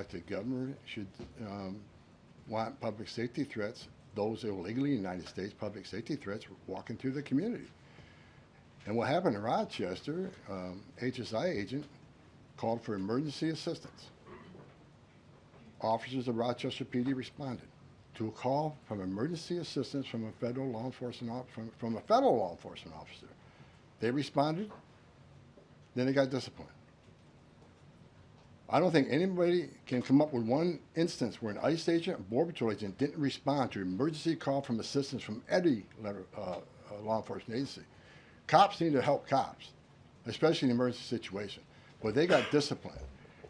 elected governor should want public safety threats, those illegally in the United States, public safety threats walking through the community. And what happened in Rochester, HSI agent called for emergency assistance. Officers of Rochester PD responded to a call from emergency assistance from a federal law enforcement officer. They responded, then they got disciplined. I don't think anybody can come up with one instance where an ICE agent or Border Patrol agent didn't respond to an emergency call from assistance from any law enforcement agency. Cops need to help cops, especially in an emergency situation. But they got disciplined.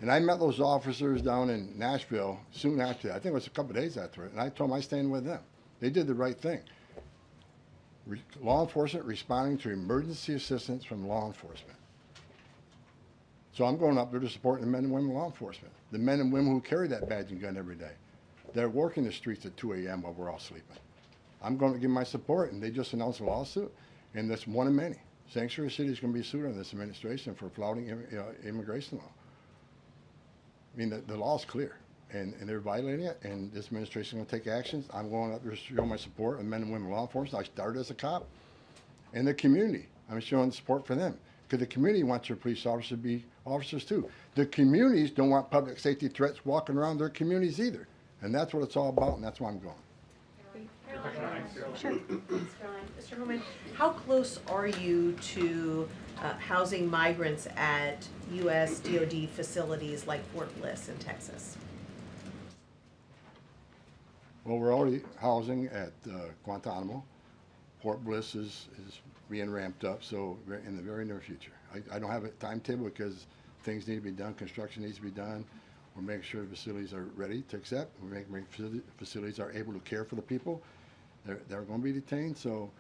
And I met those officers down in Nashville soon after that. I think it was a couple of days after it. And I told them I stand with them. They did the right thing. Law enforcement responding to emergency assistance from law enforcement. So I'm going up there to support the men and women of law enforcement, the men and women who carry that badge and gun every day. They're working the streets at 2 a.m. while we're all sleeping. I'm going to give my support, and they just announced a lawsuit, and that's one of many. Sanctuary City is going to be sued on this administration for flouting immigration law. I mean, the law is clear, and they're violating it, and this administration is going to take actions. I'm going up there to show my support of men and women of law enforcement. I started as a cop. And the community, I'm showing support for them, because the community wants their police officers to be officers too. The communities don't want public safety threats walking around their communities either. And that's what it's all about, and that's why I'm going. Sure. Mr. Homan, how close are you to housing migrants at U.S. DoD facilities like Fort Bliss in Texas? Well, we're already housing at Guantanamo. Fort Bliss is being ramped up, so in the very near future. I don't have a timetable because things need to be done, construction needs to be done. We're making sure the facilities are ready to accept. We're making sure facilities are able to care for the people. They're going to be detained, so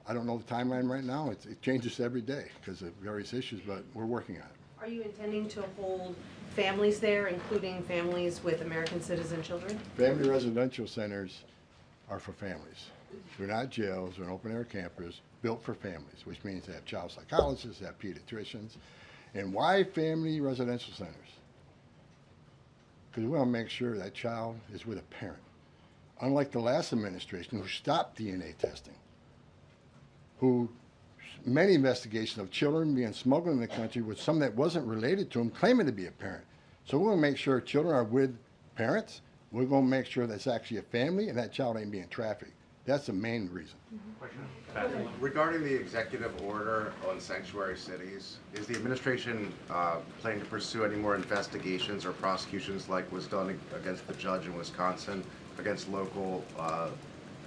I don't know the timeline right now. It changes every day because of various issues, but we're working on it. Are you intending to hold families there, including families with American citizen children? Family residential centers are for families. They're not jails, they're an open-air campus built for families, which means they have child psychologists, they have pediatricians. And why family residential centers? Because we want to make sure that child is with a parent. Unlike the last administration, who stopped DNA testing, who many investigations of children being smuggled in the country with some that wasn't related to them claiming to be a parent. So we're going to make sure children are with parents. We're going to make sure that's actually a family and that child ain't being trafficked. That's the main reason. Regarding the executive order on sanctuary cities, is the administration planning to pursue any more investigations or prosecutions like was done against the judge in Wisconsin, against local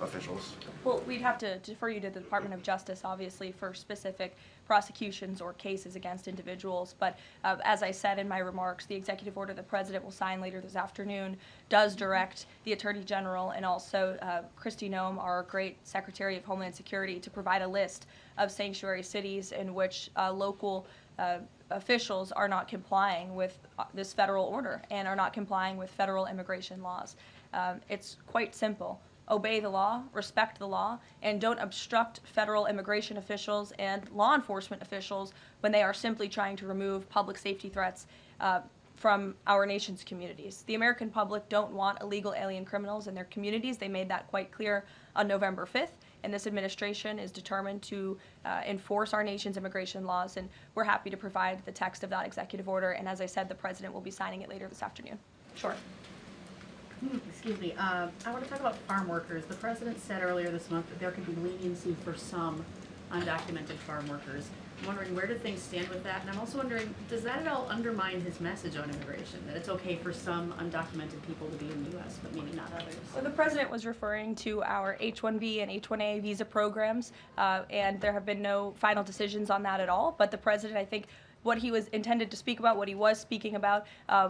officials? Well, we'd have to defer you to the Department of Justice, obviously, for specific prosecutions or cases against individuals. But as I said in my remarks, the executive order the President will sign later this afternoon does direct the Attorney General and also Kristi Noem, our great Secretary of Homeland Security, to provide a list of sanctuary cities in which local officials are not complying with this federal order and are not complying with federal immigration laws. It's quite simple. Obey the law, respect the law, and don't obstruct federal immigration officials and law enforcement officials when they are simply trying to remove public safety threats from our nation's communities. The American public don't want illegal alien criminals in their communities. They made that quite clear on November 5th, and this administration is determined to enforce our nation's immigration laws, and we're happy to provide the text of that executive order, and as I said, the President will be signing it later this afternoon. Sure. Excuse me. I want to talk about farm workers. The President said earlier this month that there could be leniency for some undocumented farm workers. I'm wondering, where do things stand with that? And I'm also wondering, does that at all undermine his message on immigration, that it's okay for some undocumented people to be in the U.S., but maybe not others? Well, the President was referring to our H-1B and H-1A visa programs, and there have been no final decisions on that at all. But the President, I think, what he was intended to speak about, what he was speaking about,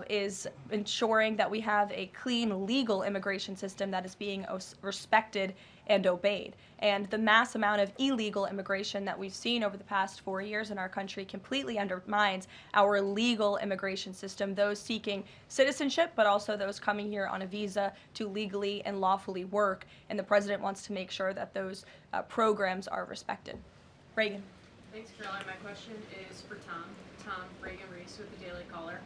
is ensuring that we have a clean, legal immigration system that is being respected and obeyed. And the mass amount of illegal immigration that we've seen over the past 4 years in our country completely undermines our legal immigration system, those seeking citizenship, but also those coming here on a visa to legally and lawfully work. And the President wants to make sure that those programs are respected. Reagan. Thanks, Caroline. My question is for Tom. Tom, Reagan Reese with the Daily Caller.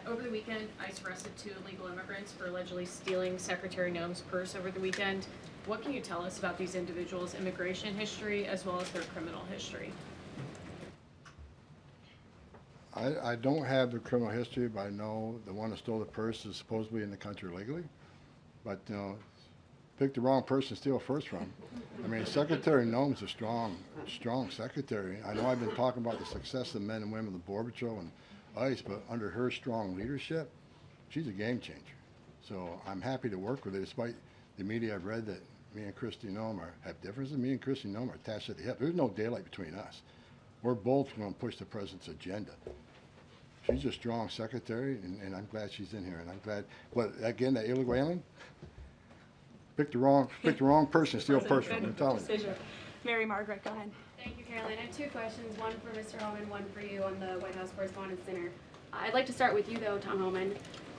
Over the weekend, ICE arrested 2 illegal immigrants for allegedly stealing Secretary Noem's purse over the weekend. What can you tell us about these individuals' immigration history as well as their criminal history? I don't have the criminal history, but I know the one that stole the purse is supposedly in the country legally. But, you know, pick the wrong person to steal a purse from. I mean, Secretary Noem's a strong secretary. I know I've been talking about the success of men and women of the Border Patrol and ICE, but under her strong leadership, she's a game changer. So I'm happy to work with her, despite the media I've read that me and Christy Noem have differences. Me and Christy Noem are attached at the hip. There's no daylight between us. We're both going to push the president's agenda. She's a strong secretary, and I'm glad she's in here. And I'm glad, but again, that illegal alien, pick the wrong person, steal a purse from. I'm telling you. Mary Margaret, go ahead. Thank you, Caroline. I have 2 questions, one for Mr. Homan, one for you on the White House Correspondents' Dinner. I'd like to start with you, though, Tom Homan.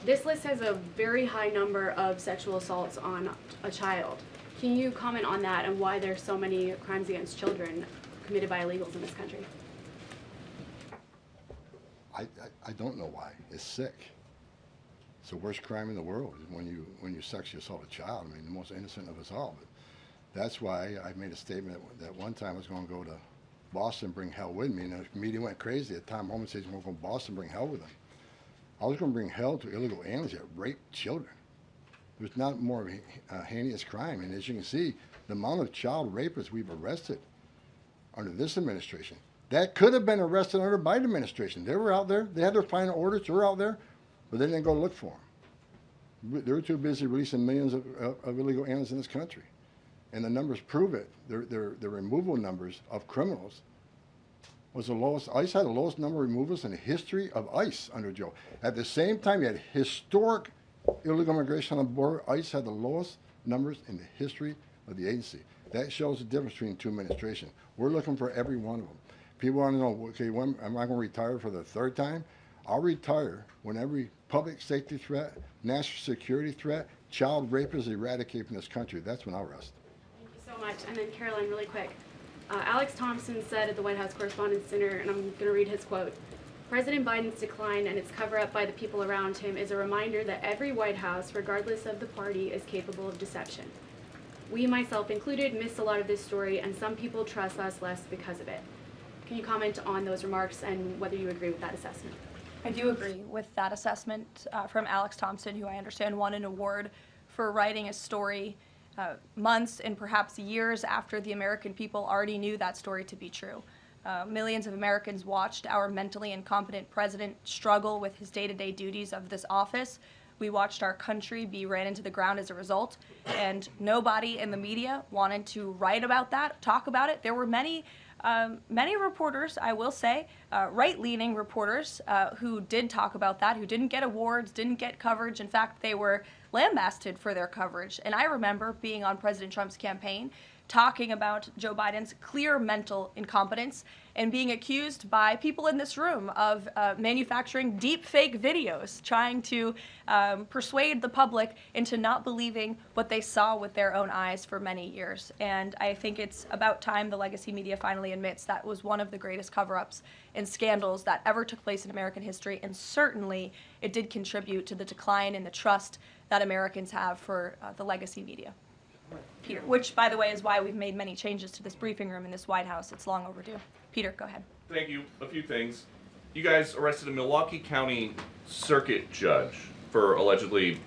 This list has a very high number of sexual assaults on a child. Can you comment on that and why there's so many crimes against children committed by illegals in this country? I don't know why. It's sick. It's the worst crime in the world when you sexually assault a child. I mean, the most innocent of us all. But that's why I made a statement that one time I was going to go to Boston and bring hell with me, and the media went crazy. At Tom Homan says, we're going to go to Boston and bring hell with them. I was going to bring hell to illegal aliens that rape children. There's not more of a heinous crime. And as you can see, the amount of child rapists we've arrested under this administration, that could have been arrested under the Biden administration. They were out there. They had their final orders. They were out there, but they didn't go look for them. They were too busy releasing millions of illegal aliens in this country. And the numbers prove it. The removal numbers of criminals was the lowest. ICE had the lowest number of removals in the history of ICE under Joe. At the same time, you had historic illegal immigration on the border. ICE had the lowest numbers in the history of the agency. That shows the difference between the 2 administrations. We're looking for every one of them. People want to know, okay, when am I going to retire for the 3rd time? I'll retire when every public safety threat, national security threat, child rape is eradicated from this country. That's when I'll rest. Thank you so much. And then Caroline, really quick. Alex Thompson said at the White House Correspondents' Dinner, and I'm going to read his quote, "President Biden's decline and its cover-up by the people around him is a reminder that every White House, regardless of the party, is capable of deception. We, myself included, missed a lot of this story, and some people trust us less because of it." Can you comment on those remarks and whether you agree with that assessment? I do agree with that assessment from Alex Thompson, who I understand won an award for writing a story months and perhaps years after the American people already knew that story to be true. Millions of Americans watched our mentally incompetent president struggle with his day-to-day duties of this office. We watched our country be ran into the ground as a result, and nobody in the media wanted to write about that, talk about it. There were many reporters, I will say, right-leaning reporters who did talk about that, who didn't get awards, didn't get coverage. In fact, they were lambasted for their coverage. And I remember being on President Trump's campaign, talking about Joe Biden's clear mental incompetence and being accused by people in this room of manufacturing deep fake videos, trying to persuade the public into not believing what they saw with their own eyes for many years. And I think it's about time the legacy media finally admits that was one of the greatest cover-ups and scandals that ever took place in American history, and certainly it did contribute to the decline in the trust that Americans have for the legacy media. Peter, which, by the way, is why we've made many changes to this briefing room in this White House. It's long overdue. Peter, go ahead. Thank you. A few things. You guys arrested a Milwaukee County circuit judge for allegedly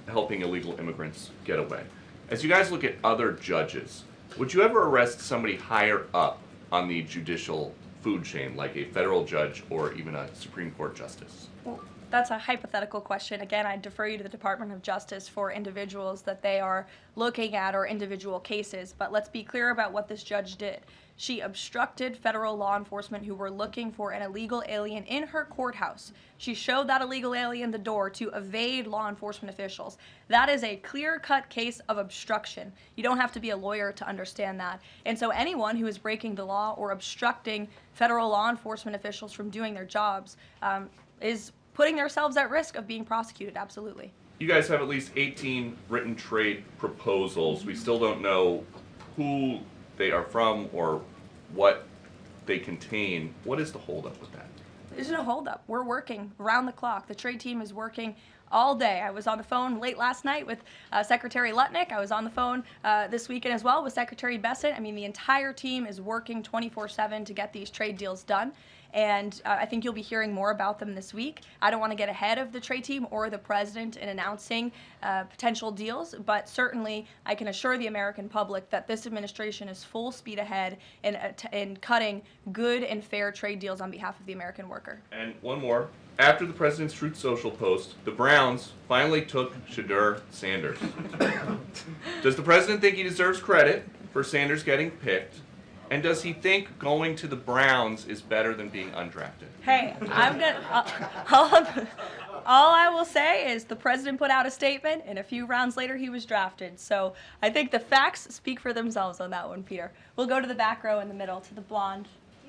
helping illegal immigrants get away. As you guys look at other judges, would you ever arrest somebody higher up on the judicial food chain, like a federal judge or even a Supreme Court justice? Well, that's a hypothetical question. Again, I defer you to the Department of Justice for individuals that they are looking at or individual cases. But let's be clear about what this judge did. She obstructed federal law enforcement who were looking for an illegal alien in her courthouse. She showed that illegal alien the door to evade law enforcement officials. That is a clear-cut case of obstruction. You don't have to be a lawyer to understand that. And so anyone who is breaking the law or obstructing federal law enforcement officials from doing their jobs is putting themselves at risk of being prosecuted, absolutely. You guys have at least 18 written trade proposals. We still don't know who they are from or what they contain. What is the holdup with that? There's no holdup. We're working around the clock. The trade team is working all day. I was on the phone late last night with Secretary Lutnick. I was on the phone this weekend as well with Secretary Bessent. I mean, the entire team is working 24/7 to get these trade deals done. And I think you'll be hearing more about them this week. I don't want to get ahead of the trade team or the president in announcing potential deals, but certainly I can assure the American public that this administration is full speed ahead in cutting good and fair trade deals on behalf of the American worker. And one more. After the president's Truth Social post, the Browns finally took Shadur Sanders. Does the president think he deserves credit for Sanders getting picked? And does he think going to the Browns is better than being undrafted? Hey, all I will say is the president put out a statement, and a few rounds later he was drafted. So I think the facts speak for themselves on that one, Peter. We'll go to the back row in the middle, to the blonde.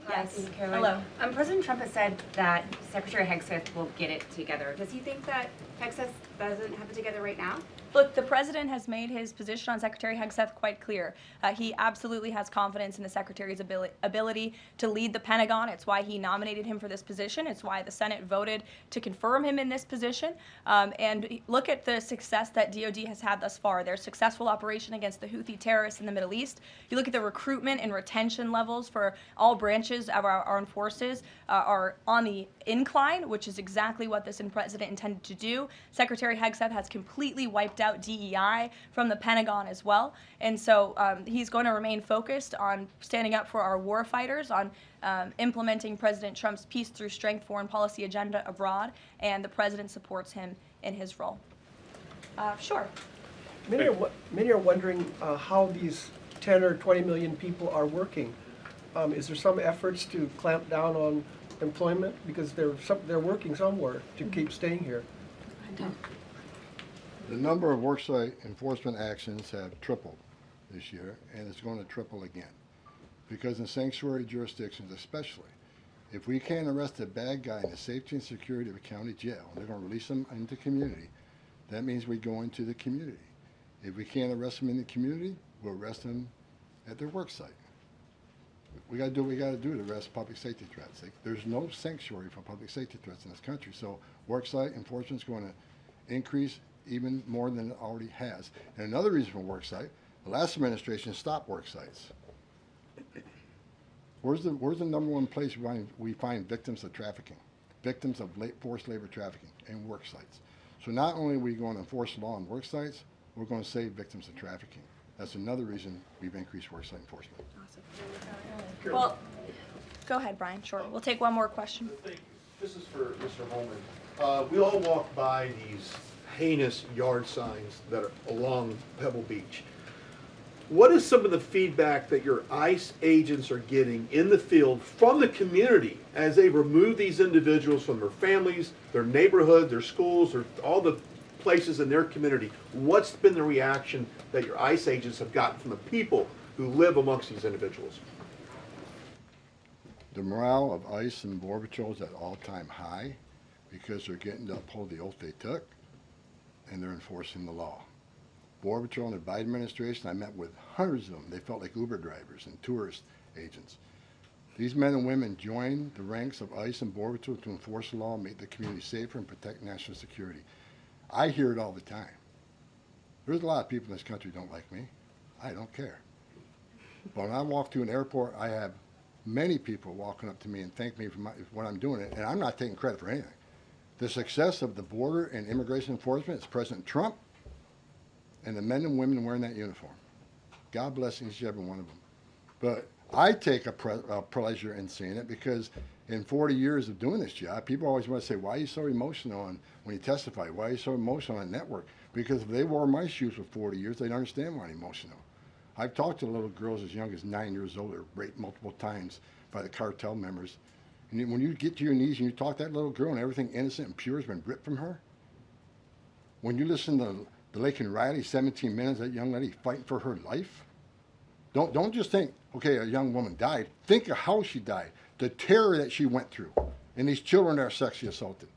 Yes. Caroline. Hello. President Trump has said that Secretary Hegseth will get it together. Does he think that Hegseth doesn't have it together right now? Look, the president has made his position on Secretary Hegseth quite clear. He absolutely has confidence in the secretary's ability to lead the Pentagon. It's why he nominated him for this position. It's why the Senate voted to confirm him in this position. And look at the success that DoD has had thus far. Their successful operation against the Houthi terrorists in the Middle East. You look at the recruitment and retention levels for all branches of our armed forces are on the incline, which is exactly what this president intended to do. Secretary Hegseth has completely wiped out DEI from the Pentagon as well. And so he's going to remain focused on standing up for our war fighters, on implementing President Trump's peace through strength foreign policy agenda abroad, and the president supports him in his role. Sure. Many are wondering how these 10 or 20 million people are working. Is there some efforts to clamp down on employment because they're working somewhere to keep staying here? The number of worksite enforcement actions have tripled this year, and it's going to triple again. Because in sanctuary jurisdictions especially, if we can't arrest a bad guy in the safety and security of a county jail, and they're going to release them into community, that means we go into the community. If we can't arrest them in the community, we'll arrest them at their work site. We got to do what we got to do to arrest public safety threats. There's no sanctuary for public safety threats in this country, so worksite enforcement is going to increase even more than it already has. And another reason for worksite, the last administration stopped worksites. Where's the number one place we find victims of trafficking, victims of forced labor trafficking, and work sites? So not only are we going to enforce law on work sites, we're going to save victims of trafficking. That's another reason we've increased worksite enforcement. Awesome. Well, go ahead, Brian. Sure. We'll take one more question. This is for Mr. Homan. We all walk by these heinous yard signs that are along Pebble Beach. What is some of the feedback that your ICE agents are getting in the field from the community as they remove these individuals from their families, their neighborhood, their schools, or all the places in their community? What's been the reaction that your ICE agents have gotten from the people who live amongst these individuals? The morale of ICE and Border Patrol is at all-time high because they're getting to uphold the oath they took, and they're enforcing the law. Border Patrol and the Biden administration, I met with hundreds of them. They felt like Uber drivers and tourist agents. These men and women joined the ranks of ICE and Border Patrol to enforce the law, make the community safer, and protect national security. I hear it all the time. There's a lot of people in this country who don't like me. I don't care. But when I walk to an airport, I have many people walking up to me and thank me for what I'm doing, and I'm not taking credit for anything. The success of the border and immigration enforcement is President Trump and the men and women wearing that uniform. God bless each and every one of them. But I take a pleasure in seeing it because in 40 years of doing this job, people always want to say, why are you so emotional when you testify? Why are you so emotional on network? Because if they wore my shoes for 40 years, they'd understand why I'm emotional. I've talked to little girls as young as 9 years old that were raped multiple times by the cartel members. And when you get to your knees and you talk to that little girl and everything innocent and pure has been ripped from her, when you listen to the Lake and Riley, 17 minutes, that young lady fighting for her life, don't just think, okay, a young woman died. Think of how she died, the terror that she went through, and these children that are sexually assaulted.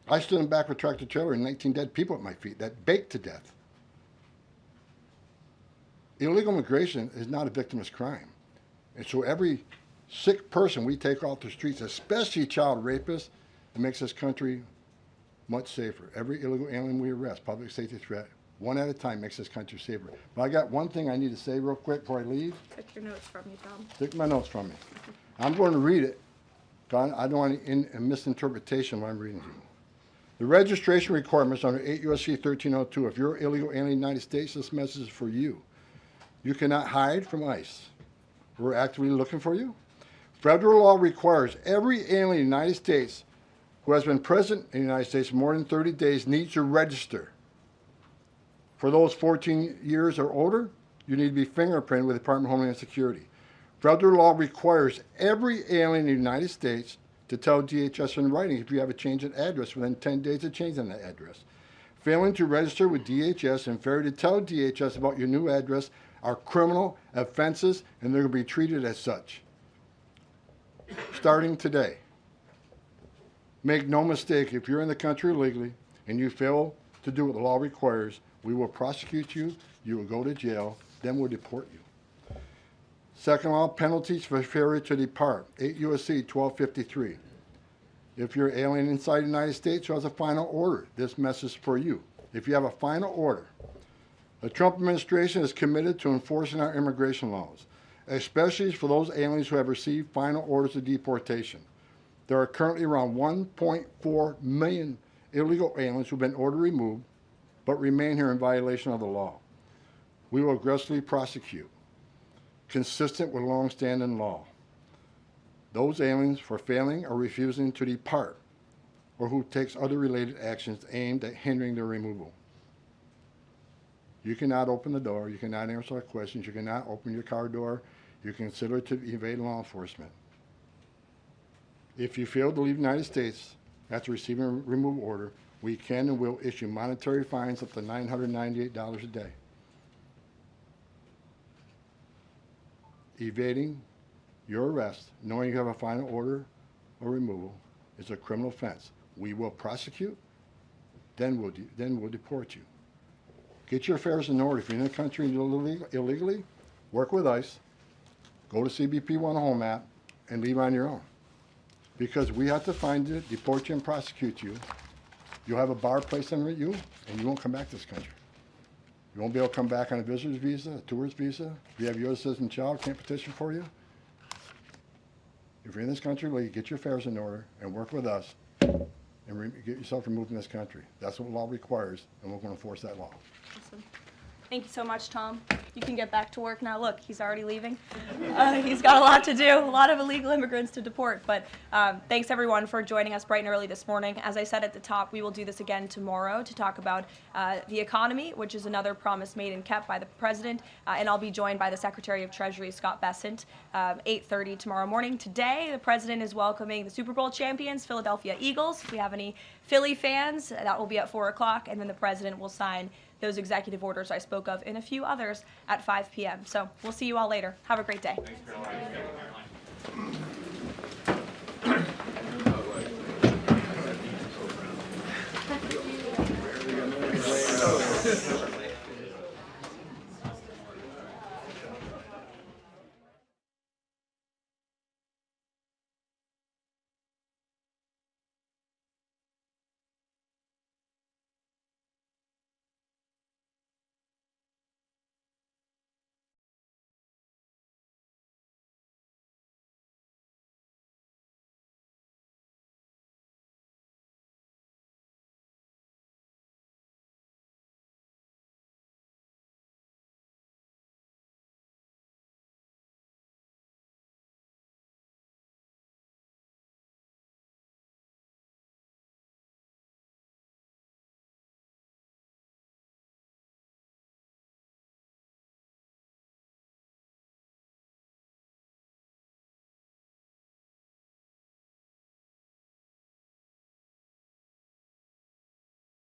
I stood in the back of a tractor trailer and 19 dead people at my feet that baked to death. Illegal immigration is not a victimless crime. And so every sick person we take off the streets, especially child rapists, it makes this country much safer. Every illegal alien we arrest, public safety threat, one at a time, makes this country safer. But I got one thing I need to say real quick before I leave. Took your notes from you, Tom. Take my notes from me. I'm going to read it. I don't want any misinterpretation of what I'm reading to you. The registration requirements under 8 U.S.C. 1302. If you're illegal alien in the United States, this message is for you. You cannot hide from ICE. We're actively looking for you. Federal law requires every alien in the United States who has been present in the United States more than 30 days needs to register. For those 14 years or older, you need to be fingerprinted with the Department of Homeland Security. Federal law requires every alien in the United States to tell DHS in writing if you have a change in address within 10 days of changing that address. Failing to register with DHS and failure to tell DHS about your new address are criminal offenses, and they're going to be treated as such. Starting today. Make no mistake, if you're in the country illegally and you fail to do what the law requires, we will prosecute you, you will go to jail, then we'll deport you. Second law, penalties for failure to depart, 8 U.S.C. 1253. If you're an alien inside the United States who has a final order, this message is for you. If you have a final order, the Trump administration is committed to enforcing our immigration laws, especially for those aliens who have received final orders of deportation. There are currently around 1.4 million illegal aliens who have been ordered removed but remain here in violation of the law. We will aggressively prosecute, consistent with long-standing law, those aliens for failing or refusing to depart or who takes other related actions aimed at hindering their removal. You cannot open the door, you cannot answer our questions, you cannot open your car door, you consider it to evade law enforcement. If you fail to leave the United States after receiving a removal order, we can and will issue monetary fines up to $998 a day. Evading your arrest, knowing you have a final order or removal, is a criminal offense. We will prosecute, then we'll deport you. Get your affairs in order. If you're in the country illegally, work with ICE, go to CBP 1 home app, and leave on your own. Because we have to find you, deport you, and prosecute you. You'll have a bar placed on you, and you won't come back to this country. You won't be able to come back on a visitor's visa, a tourist visa. If you have a U.S. citizen child, can't petition for you. If you're in this country, well, you get your affairs in order and work with us and get yourself removed from this country. That's what law requires, and we're going to enforce that law. Awesome. Thank you so much, Tom. You can get back to work now. Look, he's already leaving. He's got a lot to do, a lot of illegal immigrants to deport. But thanks, everyone, for joining us bright and early this morning. As I said at the top, we will do this again tomorrow to talk about the economy, which is another promise made and kept by the president. And I'll be joined by the Secretary of Treasury, Scott Bessent, 8:30 tomorrow morning. Today, the president is welcoming the Super Bowl champions, Philadelphia Eagles. If we have any Philly fans, that will be at 4 o'clock. And then the president will sign those executive orders I spoke of and a few others at 5 p.m. So we'll see you all later. Have a great day. Thanks, Caroline.